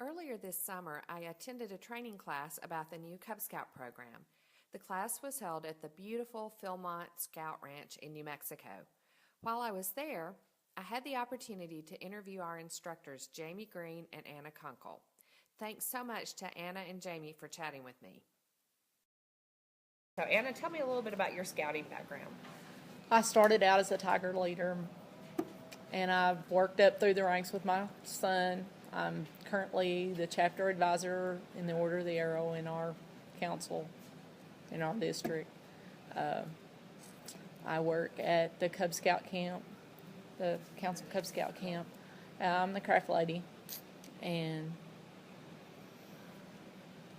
Earlier this summer, I attended a training class about the new Cub Scout program. The class was held at the beautiful Philmont Scout Ranch in New Mexico. While I was there, I had the opportunity to interview our instructors, Jamie Green and Anna Kunkel. Thanks so much to Anna and Jamie for chatting with me. So, Anna, tell me a little bit about your scouting background. I started out as a Tiger leader, and I've worked up through the ranks with my son. I'm currently the chapter advisor in the Order of the Arrow in our council, in our district. I work at the Cub Scout camp, the Council Cub Scout camp. I'm the craft lady, and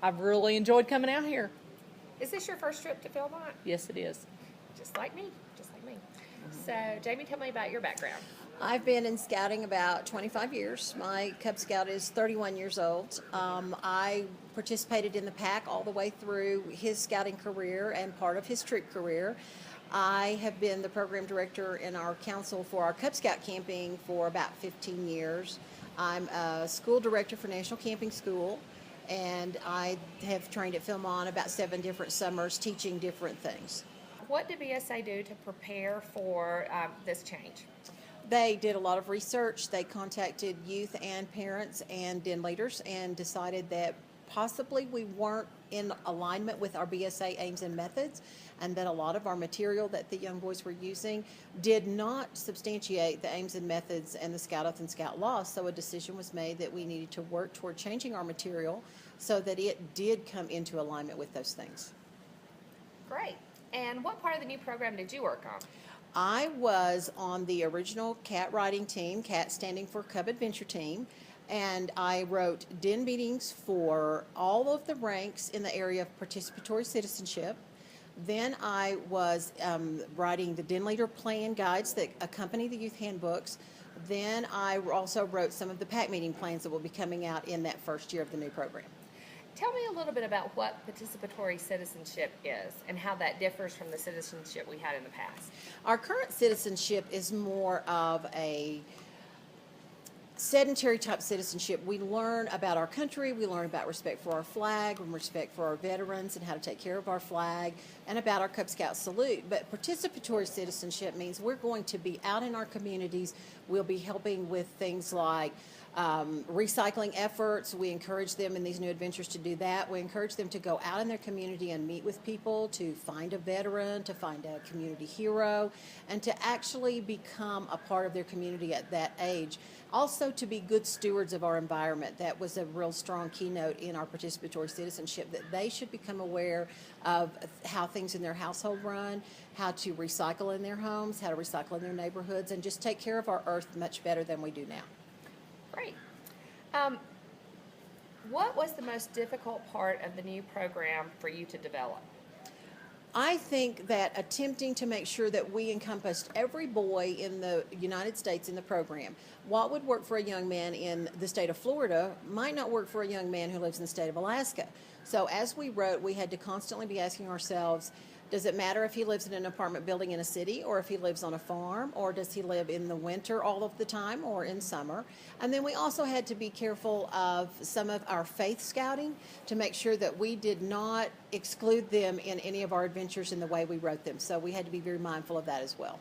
I've really enjoyed coming out here. Is this your first trip to Philmont? Yes, it is. Just like me. So, Jamie, tell me about your background. I've been in scouting about 25 years. My Cub Scout is 31 years old. I participated in the pack all the way through his scouting career and part of his troop career. I have been the program director in our council for our Cub Scout camping for about 15 years. I'm a school director for National Camping School, and I have trained at Philmont about 7 different summers teaching different things. What did BSA do to prepare for this change? They did a lot of research. They contacted youth and parents and den leaders and decided that possibly we weren't in alignment with our BSA aims and methods, and that a lot of our material that the young boys were using did not substantiate the aims and methods and the Scout Oath and Scout Law. So a decision was made that we needed to work toward changing our material so that it did come into alignment with those things. Great. And what part of the new program did you work on? I was on the original CAT writing team, CAT standing for Cub Adventure Team, and I wrote den meetings for all of the ranks in the area of participatory citizenship. Then I was writing the den leader plan guides that accompany the youth handbooks. Then I also wrote some of the pack meeting plans that will be coming out in that first year of the new program. Tell me a little bit about what participatory citizenship is and how that differs from the citizenship we had in the past. Our current citizenship is more of a sedentary type citizenship. We learn about our country, we learn about respect for our flag, and respect for our veterans and how to take care of our flag, and about our Cub Scout salute. But participatory citizenship means we're going to be out in our communities. We'll be helping with things like recycling efforts. We encourage them in these new adventures to do that. We encourage them to go out in their community and meet with people, to find a veteran, to find a community hero, and to actually become a part of their community at that age. Also, to be good stewards of our environment. That was a real strong keynote in our participatory citizenship, that they should become aware of how things in their household run, how to recycle in their homes, how to recycle in their neighborhoods, and just take care of our earth much better than we do now. Great. What was the most difficult part of the new program for you to develop? I think that attempting to make sure that we encompassed every boy in the United States in the program. What would work for a young man in the state of Florida might not work for a young man who lives in the state of Alaska. So as we wrote, we had to constantly be asking ourselves, does it matter if he lives in an apartment building in a city, or if he lives on a farm, or does he live in the winter all of the time or in summer? And then we also had to be careful of some of our faith scouting to make sure that we did not exclude them in any of our adventures in the way we wrote them. So we had to be very mindful of that as well.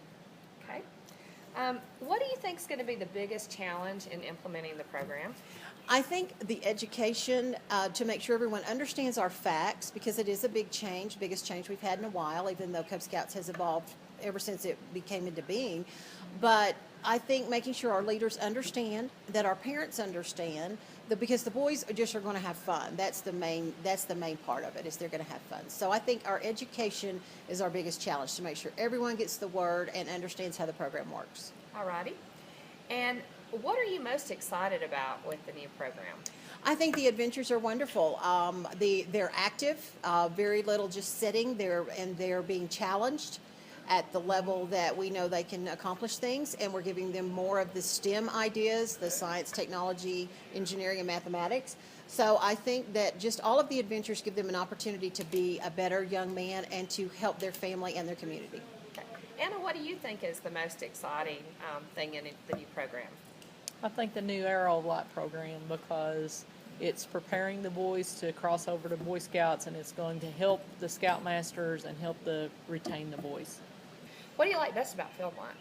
Okay. What do you think is going to be the biggest challenge in implementing the program? I think the education to make sure everyone understands our facts, because it is a big change, biggest change we've had in a while, even though Cub Scouts has evolved ever since it became into being. But I think making sure our leaders understand, that our parents understand, that because the boys just are going to have fun. That's the main part of it, is they're going to have fun. So I think our education is our biggest challenge, to make sure everyone gets the word and understands how the program works. All righty. And what are you most excited about with the new program? I think the adventures are wonderful. They're active, very little just sitting there, and they're being challenged at the level that we know they can accomplish things, and we're giving them more of the STEM ideas, the science, technology, engineering, and mathematics. So I think that just all of the adventures give them an opportunity to be a better young man and to help their family and their community. Okay. Anna, what do you think is the most exciting thing in the new program? I think the new Arrow of Light program, because It's preparing the boys to cross over to Boy Scouts, and it's going to help the Scoutmasters and help retain the boys. What do you like best about Philmont?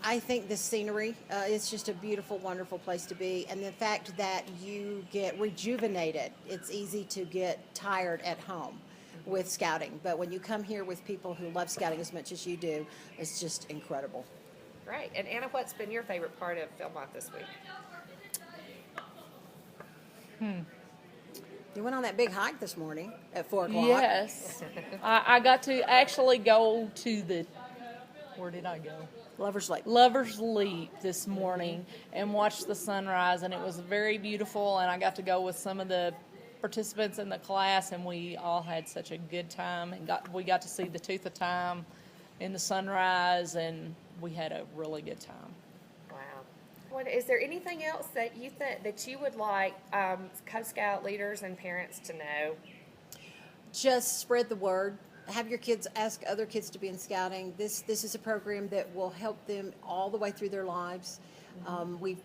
I think the scenery, it's just a beautiful, wonderful place to be. And the fact that you get rejuvenated. It's easy to get tired at home with scouting. But when you come here with people who love scouting as much as you do, it's just incredible. Great. And Anna, what's been your favorite part of Philmont this week? You went on that big hike this morning at 4 o'clock. Yes. I got to actually go to where did I go? Lover's Lake. Lover's Leap this morning and watch the sunrise, and it was very beautiful, and I got to go with some of the participants in the class, and we all had such a good time, and we got to see the tooth of time in the sunrise, and we had a really good time. Wow. Is there anything else that you think that you would like Cub Scout leaders and parents to know? Just spread the word. Have your kids ask other kids to be in scouting. This is a program that will help them all the way through their lives. We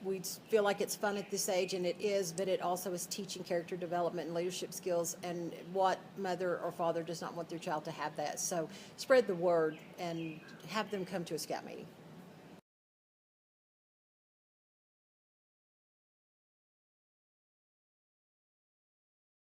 feel like it's fun at this age, and it is, but it also is teaching character development and leadership skills, and what mother or father does not want their child to have that. So spread the word and have them come to a scout meeting.